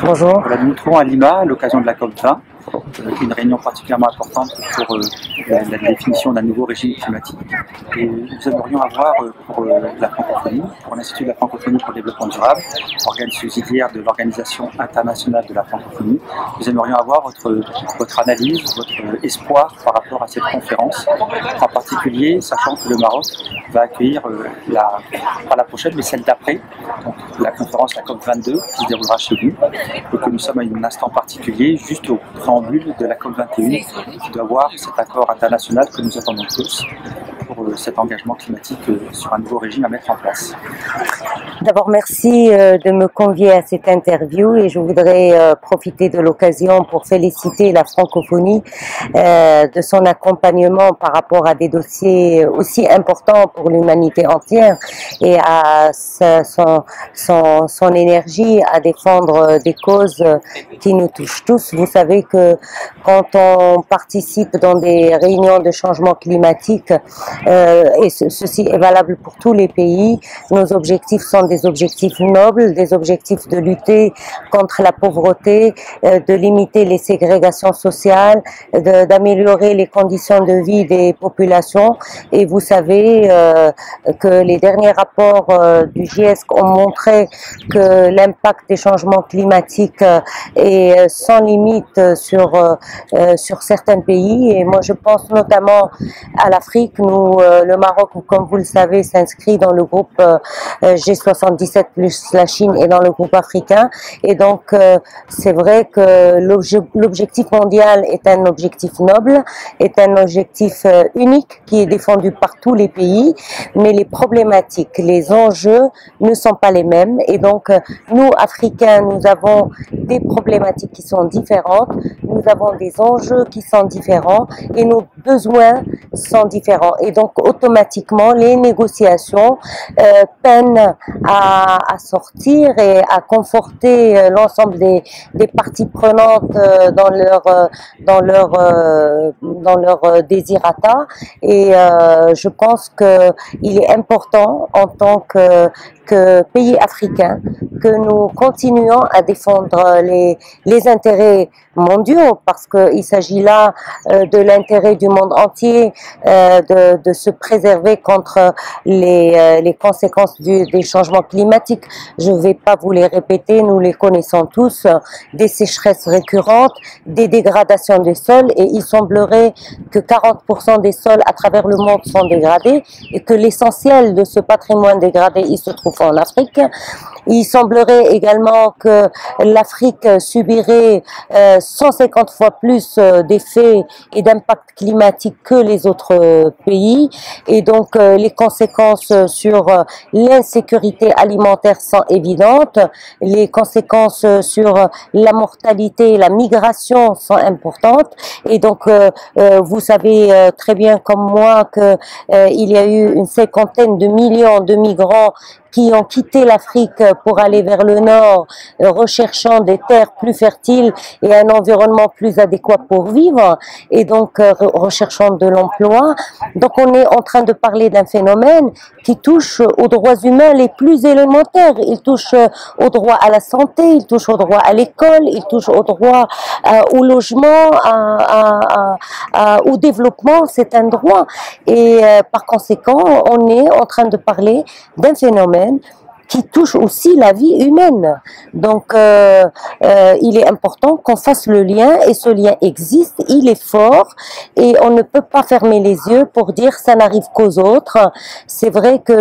Bonjour. Voilà, nous nous trouvons à Lima à l'occasion de la COP20, une réunion particulièrement importante pour la définition d'un nouveau régime climatique. Et nous aimerions avoir pour la francophonie, pour l'Institut de la francophonie pour le développement durable, organe subsidiaire de l'Organisation internationale de la francophonie, nous aimerions avoir votre analyse, votre espoir par rapport à cette conférence, en particulier sachant que le Maroc va accueillir pas la prochaine mais celle d'après, donc la conférence, la COP22, qui se déroulera chez nous, et que nous sommes à un instant particulier, juste au préambule de la COP21, qui doit voir cet accord international que nous attendons tous pour cet engagement climatique sur un nouveau régime à mettre en place. D'abord, merci de me convier à cette interview et je voudrais profiter de l'occasion pour féliciter la francophonie de son accompagnement par rapport à des dossiers aussi importants pour l'humanité entière et à son énergie à défendre des causes qui nous touchent tous. Vous savez que quand on participe dans des réunions de changement climatique, et ceci est valable pour tous les pays, nos objectifs sont des objectifs nobles, des objectifs de lutter contre la pauvreté, de limiter les ségrégations sociales, d'améliorer les conditions de vie des populations. Et vous savez que les derniers rapports du GIEC ont montré que l'impact des changements climatiques est sans limite sur certains pays. Et moi je pense notamment à l'Afrique. Nous, le Maroc, comme vous le savez, s'inscrit dans le groupe G77 plus la Chine et dans le groupe africain. Et donc, c'est vrai que l'objectif mondial est un objectif noble, est un objectif unique qui est défendu par tous les pays, mais les problématiques, les enjeux ne sont pas les mêmes. Et donc, nous, Africains, nous avons des problématiques qui sont différentes, nous avons des enjeux qui sont différents et nos besoins sont différents. Et donc, automatiquement, les négociations peinent à sortir et à conforter l'ensemble des parties prenantes dans leur désirata. Et je pense qu'il est important en tant que pays africains que nous continuons à défendre les intérêts mondiaux, parce qu'il s'agit là de l'intérêt du monde entier, de se préserver contre les conséquences des changements climatiques. Je ne vais pas vous les répéter, nous les connaissons tous, des sécheresses récurrentes, des dégradations des sols, et il semblerait que 40% des sols à travers le monde sont dégradés et que l'essentiel de ce patrimoine dégradé, il se trouve en Afrique. Il semblerait également que l'Afrique subirait 150 fois plus d'effets et d'impact climatique que les autres pays, et donc les conséquences sur l'insécurité alimentaire sont évidentes, les conséquences sur la mortalité et la migration sont importantes. Et donc vous savez très bien comme moi que il y a eu une 50aine de millions de migrants qui ont quitté l'Afrique pour aller vers le nord, recherchant des terres plus fertiles et un environnement plus adéquat pour vivre, et donc recherchant de l'emploi. Donc on est en train de parler d'un phénomène qui touche aux droits humains les plus élémentaires. Il touche au droit à la santé, il touche au droit à l'école, il touche au droit au logement, au développement. C'est un droit. Et par conséquent, on est en train de parler d'un phénomène qui touche aussi la vie humaine. Donc, il est important qu'on fasse le lien, et ce lien existe, il est fort, et on ne peut pas fermer les yeux pour dire ça n'arrive qu'aux autres. C'est vrai que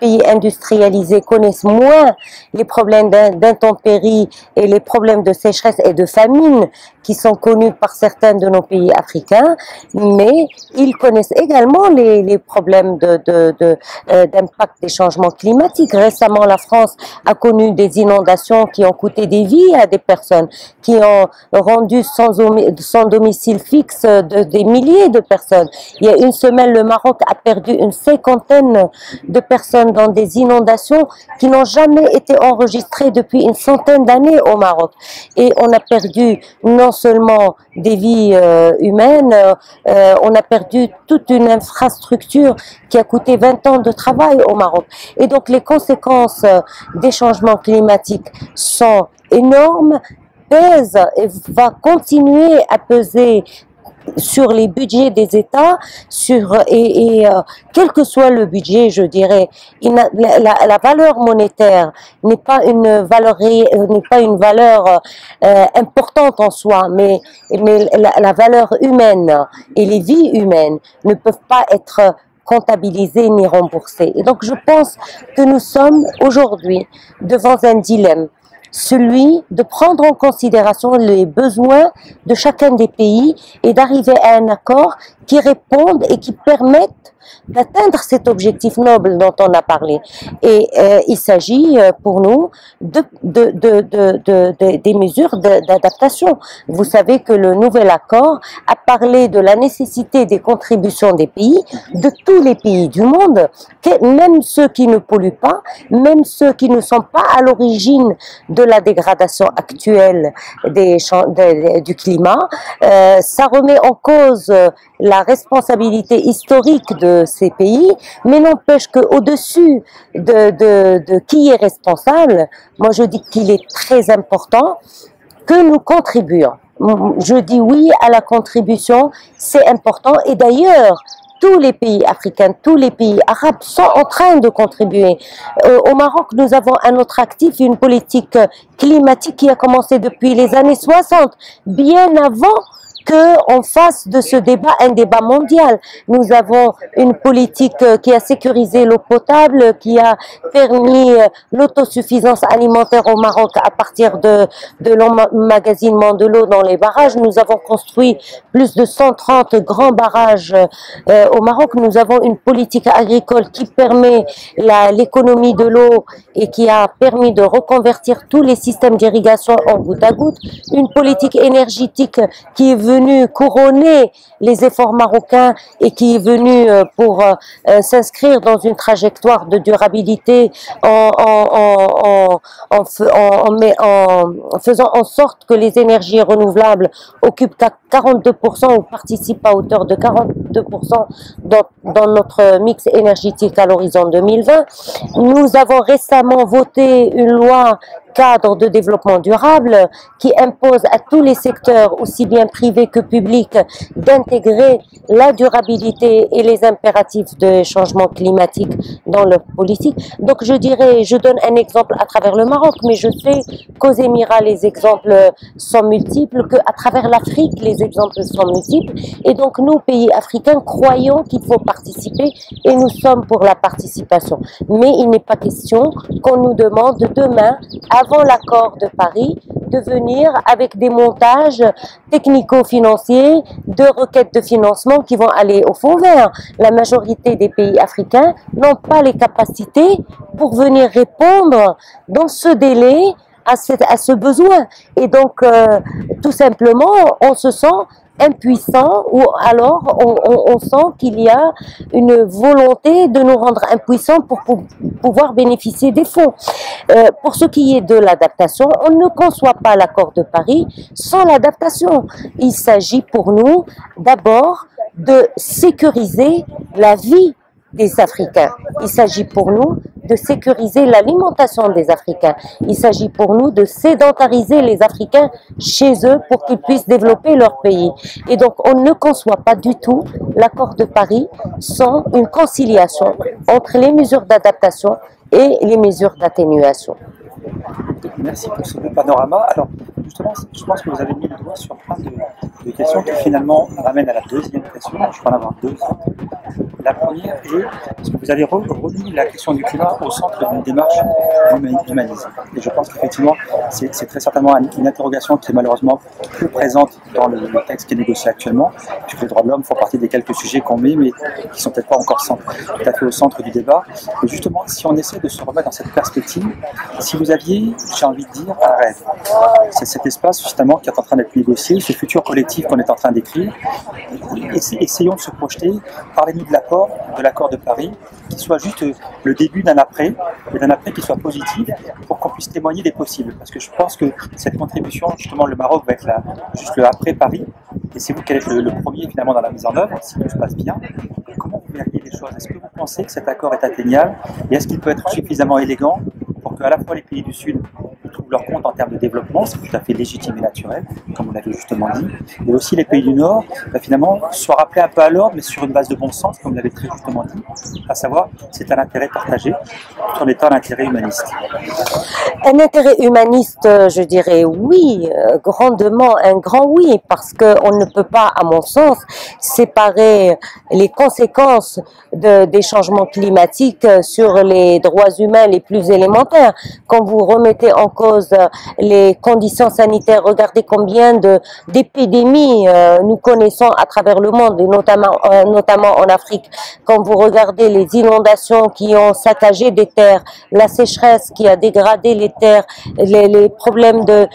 pays industrialisés connaissent moins les problèmes d'intempéries et les problèmes de sécheresse et de famine qui sont connus par certains de nos pays africains, mais ils connaissent également les problèmes d'impact des changements climatiques. Récemment, la France a connu des inondations qui ont coûté des vies à des personnes, qui ont rendu sans domicile fixe des milliers de personnes. Il y a une semaine, le Maroc a perdu une cinquantaine de personnes dans des inondations qui n'ont jamais été enregistrées depuis une centaine d'années au Maroc. Et on a perdu non seulement des vies humaines, on a perdu toute une infrastructure qui a coûté 20 ans de travail au Maroc. Et donc les conséquences des changements climatiques sont énormes, pèsent et va continuer à peser sur les budgets des États, quel que soit le budget, je dirais, la valeur monétaire n'est pas une valeur importante en soi, mais la valeur humaine et les vies humaines ne peuvent pas être comptabilisées ni remboursées. Et donc je pense que nous sommes aujourd'hui devant un dilemme, celui de prendre en considération les besoins de chacun des pays et d'arriver à un accord qui réponde et qui permette d'atteindre cet objectif noble dont on a parlé. Et il s'agit pour nous des mesures d'adaptation. Vous savez que le nouvel accord a parlé de la nécessité des contributions des pays, de tous les pays du monde, même ceux qui ne polluent pas, même ceux qui ne sont pas à l'origine de la dégradation actuelle du climat. Ça remet en cause la responsabilité historique de ces pays, mais n'empêche qu'au-dessus de qui est responsable, moi je dis qu'il est très important que nous contribuions. Je dis oui à la contribution, c'est important, et d'ailleurs, tous les pays africains, tous les pays arabes sont en train de contribuer. Au Maroc, nous avons un autre actif, une politique climatique qui a commencé depuis les années 60, bien avant qu'on fasse de ce débat un débat mondial. Nous avons une politique qui a sécurisé l'eau potable, qui a permis l'autosuffisance alimentaire au Maroc à partir de l'emmagasinement de l'eau dans les barrages. Nous avons construit plus de 130 grands barrages au Maroc. Nous avons une politique agricole qui permet l'économie de l'eau et qui a permis de reconvertir tous les systèmes d'irrigation en goutte à goutte. Une politique énergétique qui est venue couronner les efforts marocains et qui est venue pour s'inscrire dans une trajectoire de durabilité en faisant en sorte que les énergies renouvelables occupent 42% ou participent à hauteur de 42% dans notre mix énergétique à l'horizon 2020. Nous avons récemment voté une loi cadre de développement durable qui impose à tous les secteurs, aussi bien privés que publics, d'intégrer la durabilité et les impératifs de changement climatique dans leur politique. Donc je dirais, je donne un exemple à travers le Maroc, mais je sais qu'aux Émirats les exemples sont multiples, qu'à travers l'Afrique les exemples sont multiples, et donc nous, pays africains, croyons qu'il faut participer et nous sommes pour la participation. Mais il n'est pas question qu'on nous demande demain, avant l'accord de Paris, de venir avec des montages technico-financiers de requêtes de financement qui vont aller au fond vert. La majorité des pays africains n'ont pas les capacités pour venir répondre dans ce délai à ce besoin. Et donc, tout simplement, on se sent impuissant, ou alors on sent qu'il y a une volonté de nous rendre impuissants pour pouvoir bénéficier des fonds. Pour ce qui est de l'adaptation, on ne conçoit pas l'accord de Paris sans l'adaptation. Il s'agit pour nous d'abord de sécuriser la vie des Africains. Il s'agit pour nous de sécuriser l'alimentation des Africains. Il s'agit pour nous de sédentariser les Africains chez eux pour qu'ils puissent développer leur pays. Et donc, on ne conçoit pas du tout l'accord de Paris sans une conciliation entre les mesures d'adaptation et les mesures d'atténuation. Merci pour ce panorama. Alors, justement, je pense que vous avez mis le doigt sur plein Deux questions qui finalement m'amènent à la deuxième question. Je peux en avoir deux. La première est, est-ce que vous avez remis la question du climat au centre d'une démarche d'humanisme? Et je pense qu'effectivement, c'est très certainement une interrogation qui est malheureusement peu présente dans le texte qui est négocié actuellement, puisque les droits de l'homme font partie des quelques sujets qu'on met, mais qui ne sont peut-être pas encore tout à fait au centre du débat. Et justement, si on essaie de se remettre dans cette perspective, si vous aviez, j'ai envie de dire, un rêve, c'est cet espace justement qui est en train d'être négocié, ce futur collectif qu'on est en train d'écrire, essayons de se projeter, parlez-nous de l'accord de Paris, qui soit juste le début d'un après, et d'un après qui soit positif, pour qu'on puisse témoigner des possibles. Parce que je pense que cette contribution, justement, le Maroc va être juste le après Paris, et c'est vous qui allez être le premier finalement dans la mise en œuvre, si tout se passe bien. Comment vous verriez les choses? Est-ce que vous pensez que cet accord est atteignable, et est-ce qu'il peut être suffisamment élégant pour qu'à la fois les pays du Sud trouvent leur compte en termes de développement, c'est tout à fait légitime et naturel, comme vous l'avez justement dit, et aussi les pays du Nord, finalement, soient rappelés un peu à l'ordre, mais sur une base de bon sens, comme vous l'avez très justement dit, à savoir, c'est un intérêt partagé, tout en étant un intérêt humaniste. Un intérêt humaniste, je dirais oui, grandement, un grand oui, parce qu'on ne peut pas, à mon sens, séparer les conséquences des changements climatiques sur les droits humains les plus élémentaires. Quand vous remettez en cause les conditions sanitaires, regardez combien d'épidémies nous connaissons à travers le monde, et notamment en Afrique. Quand vous regardez les inondations qui ont saccagé des terres, la sécheresse qui a dégradé les terres, les problèmes de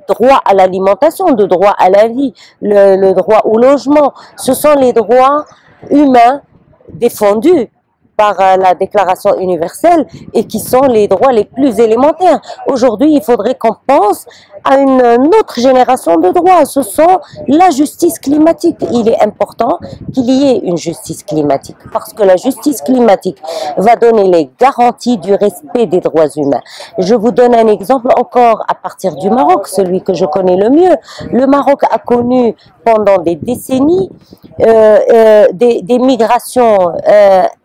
droit à l'alimentation, de droit à la vie, le droit au logement, ce sont les droits humains défendus par la Déclaration universelle et qui sont les droits les plus élémentaires. Aujourd'hui, il faudrait qu'on pense à une autre génération de droits. Ce sont la justice climatique. Il est important qu'il y ait une justice climatique parce que la justice climatique va donner les garanties du respect des droits humains. Je vous donne un exemple encore à partir du Maroc, celui que je connais le mieux. Le Maroc a connu pendant des décennies des migrations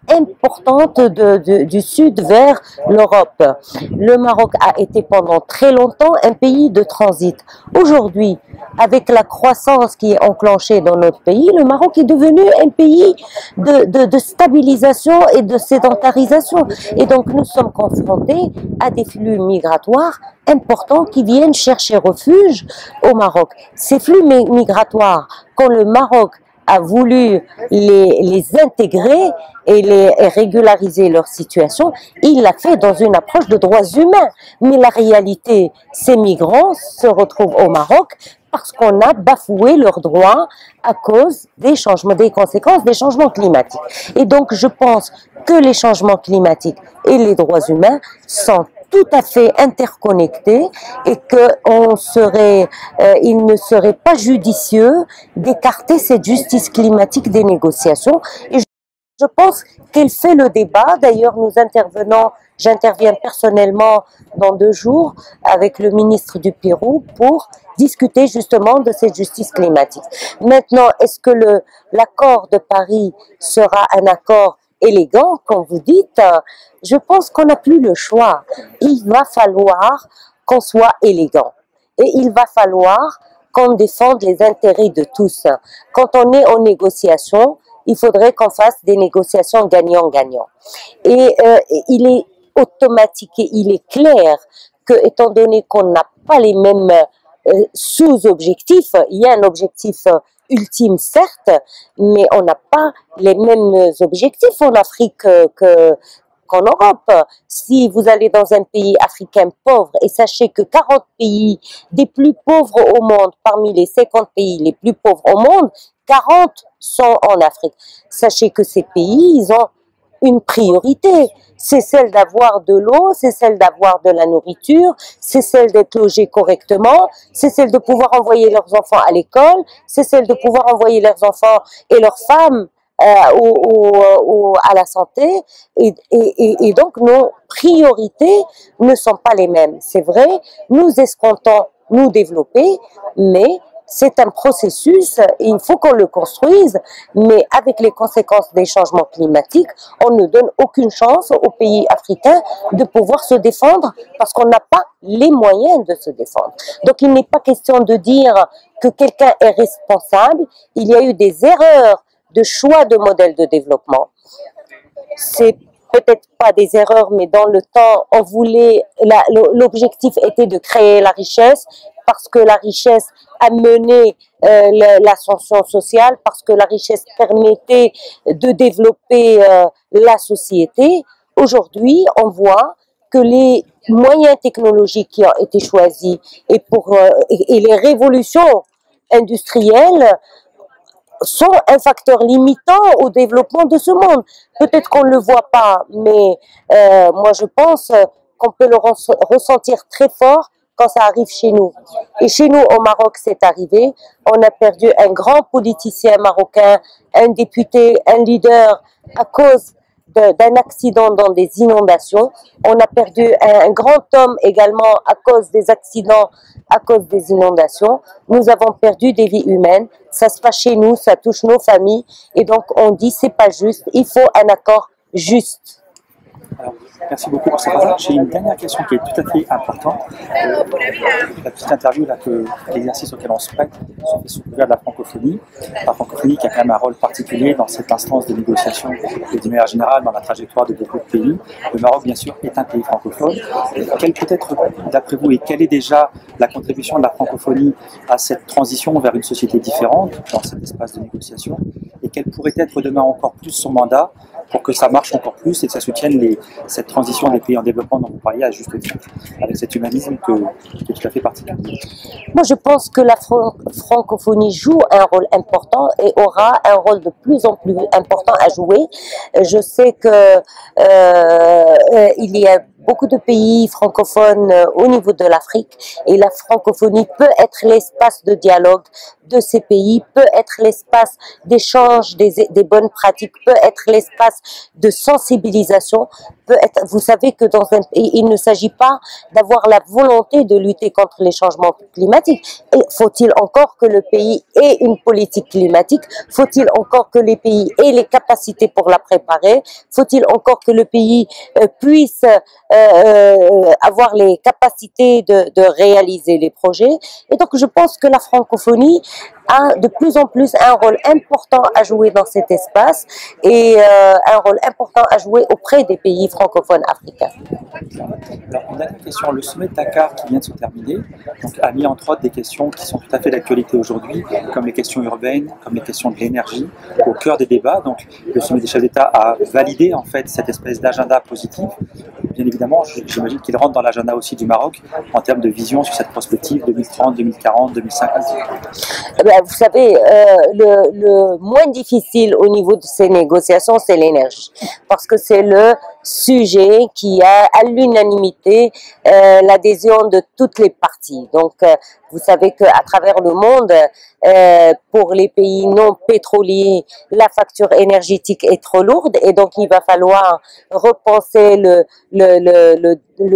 importante du sud vers l'Europe. Le Maroc a été pendant très longtemps un pays de transit. Aujourd'hui, avec la croissance qui est enclenchée dans notre pays, le Maroc est devenu un pays de stabilisation et de sédentarisation. Et donc nous sommes confrontés à des flux migratoires importants qui viennent chercher refuge au Maroc. Ces flux migratoires, quand le Maroc a voulu les intégrer et régulariser leur situation, il l'a fait dans une approche de droits humains. Mais la réalité, ces migrants se retrouvent au Maroc parce qu'on a bafoué leurs droits à cause des changements, des conséquences des changements climatiques. Et donc, je pense que les changements climatiques et les droits humains sont tout à fait interconnectés et il ne serait pas judicieux d'écarter cette justice climatique des négociations. Et je pense qu'elle fait le débat. D'ailleurs, j'interviens personnellement dans 2 jours avec le ministre du Pérou pour discuter justement de cette justice climatique. Maintenant, est-ce que l'accord de Paris sera un accord élégant, comme vous dites? Je pense qu'on n'a plus le choix. Il va falloir qu'on soit élégant. Et il va falloir qu'on défende les intérêts de tous. Quand on est en négociation, il faudrait qu'on fasse des négociations gagnant-gagnant. Et il est automatique et il est clair que, étant donné qu'on n'a pas les mêmes sous-objectifs, il y a un objectif ultime, certes, mais on n'a pas les mêmes objectifs en Afrique qu'en Europe. Si vous allez dans un pays africain pauvre, et sachez que 40 pays des plus pauvres au monde, parmi les 50 pays les plus pauvres au monde, 40 sont en Afrique. Sachez que ces pays, ils ont une priorité. C'est celle d'avoir de l'eau, c'est celle d'avoir de la nourriture, c'est celle d'être logé correctement, c'est celle de pouvoir envoyer leurs enfants à l'école, c'est celle de pouvoir envoyer leurs enfants et leurs femmes à la santé. Et donc, nos priorités ne sont pas les mêmes. C'est vrai, nous escomptons nous développer, mais c'est un processus, et il faut qu'on le construise, mais avec les conséquences des changements climatiques, on ne donne aucune chance aux pays africains de pouvoir se défendre parce qu'on n'a pas les moyens de se défendre. Donc il n'est pas question de dire que quelqu'un est responsable, il y a eu des erreurs de choix de modèle de développement. C'est peut-être pas des erreurs, mais dans le temps, on voulait, l'objectif était de créer la richesse, parce que la richesse a mené l'ascension sociale, parce que la richesse permettait de développer la société. Aujourd'hui, on voit que les moyens technologiques qui ont été choisis et les révolutions industrielles sont un facteur limitant au développement de ce monde. Peut-être qu'on ne le voit pas, mais moi je pense qu'on peut le ressentir très fort quand ça arrive chez nous. Et chez nous, au Maroc, c'est arrivé. On a perdu un grand politicien marocain, un député, un leader à cause d'un accident dans des inondations. On a perdu un grand homme également à cause des accidents, à cause des inondations. Nous avons perdu des vies humaines. Ça se passe chez nous, ça touche nos familles. Et donc on dit c'est pas juste, il faut un accord juste. Alors, merci beaucoup pour cette phrase. J'ai une dernière question qui est tout à fait importante. La petite interview, l'exercice auquel on se prête, se fait sous couvert de la francophonie. La francophonie qui a quand même un rôle particulier dans cette instance de négociation et d'une manière générale dans la trajectoire de beaucoup de pays. Le Maroc, bien sûr, est un pays francophone. Quelle peut être, d'après vous, et quelle est déjà la contribution de la francophonie à cette transition vers une société différente dans cet espace de négociation? Et quel pourrait être demain encore plus son mandat pour que ça marche encore plus et que ça soutienne cette transition des pays en développement dont vous parliez à juste titre, avec cet humanisme qui est tout à fait particulier? Moi, je pense que la francophonie joue un rôle important et aura un rôle de plus en plus important à jouer. Je sais que il y a beaucoup de pays francophones au niveau de l'Afrique et la francophonie peut être l'espace de dialogue de ces pays, peut être l'espace d'échange des bonnes pratiques, peut être l'espace de sensibilisation, peut être, vous savez que dans un pays, il ne s'agit pas d'avoir la volonté de lutter contre les changements climatiques. Et faut-il encore que le pays ait une politique climatique? Faut-il encore que les pays aient les capacités pour la préparer? Faut-il encore que le pays puisse avoir les capacités de réaliser les projets? Et donc je pense que la francophonie a de plus en plus un rôle important à jouer dans cet espace et un rôle important à jouer auprès des pays francophones africains. Alors, une dernière question. Le sommet de Dakar qui vient de se terminer a mis entre autres des questions qui sont tout à fait d'actualité aujourd'hui, comme les questions urbaines, comme les questions de l'énergie, au cœur des débats. Donc le sommet des chefs d'État a validé en fait cette espèce d'agenda positif. Bien évidemment, j'imagine qu'il rentre dans l'agenda aussi du Maroc en termes de vision sur cette prospective 2030, 2040, 2050. Vous savez, le moins difficile au niveau de ces négociations, c'est l'énergie. Parce que c'est le sujet qui a à l'unanimité l'adhésion de toutes les parties. Donc, vous savez qu'à travers le monde, pour les pays non pétroliers, la facture énergétique est trop lourde et donc il va falloir repenser le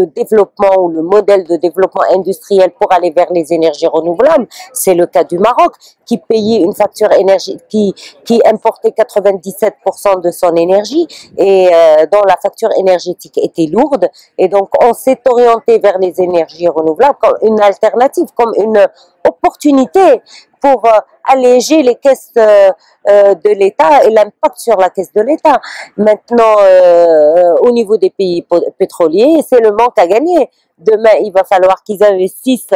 développement ou le modèle de développement industriel pour aller vers les énergies renouvelables. C'est le cas du Maroc qui payait une facture énergétique, qui importait 97% de son énergie et dont la facture énergétique était lourde. Et donc on s'est orienté vers les énergies renouvelables comme une alternative, comme une opportunité pour alléger les caisses de l'État et l'impact sur la caisse de l'État. Maintenant, au niveau des pays pétroliers, c'est le manque à gagner. Demain, il va falloir qu'ils investissent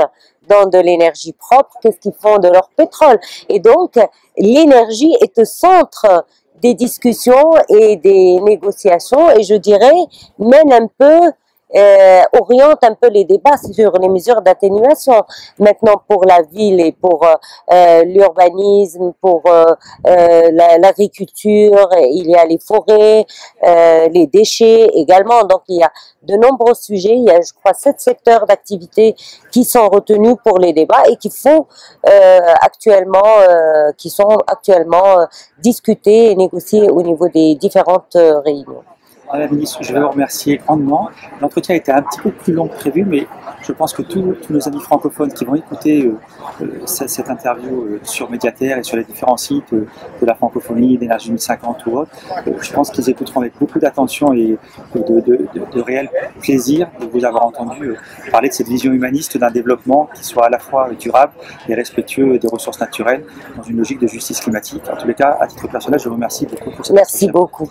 dans de l'énergie propre. Qu'est-ce qu'ils font de leur pétrole? Et donc, l'énergie est au centre des discussions et des négociations et je dirais mène un peu oriente un peu les débats sur les mesures d'atténuation. Maintenant, pour la ville et pour l'urbanisme, pour l'agriculture, il y a les forêts, les déchets également. Donc, il y a de nombreux sujets. Il y a, je crois, 7 secteurs d'activité qui sont retenus pour les débats et qui sont actuellement discutés et négociés au niveau des différentes réunions. Madame la ministre, je vais vous remercier grandement. L'entretien a été un petit peu plus long que prévu, mais je pense que tous nos amis francophones qui vont écouter cette interview sur Médiateur et sur les différents sites de la francophonie, d'Énergie 2050 ou autre, je pense qu'ils écouteront avec beaucoup d'attention et de réel plaisir de vous avoir entendu parler de cette vision humaniste d'un développement qui soit à la fois durable et respectueux des ressources naturelles dans une logique de justice climatique. En tous les cas, à titre personnel, je vous remercie beaucoup pour cette Merci beaucoup.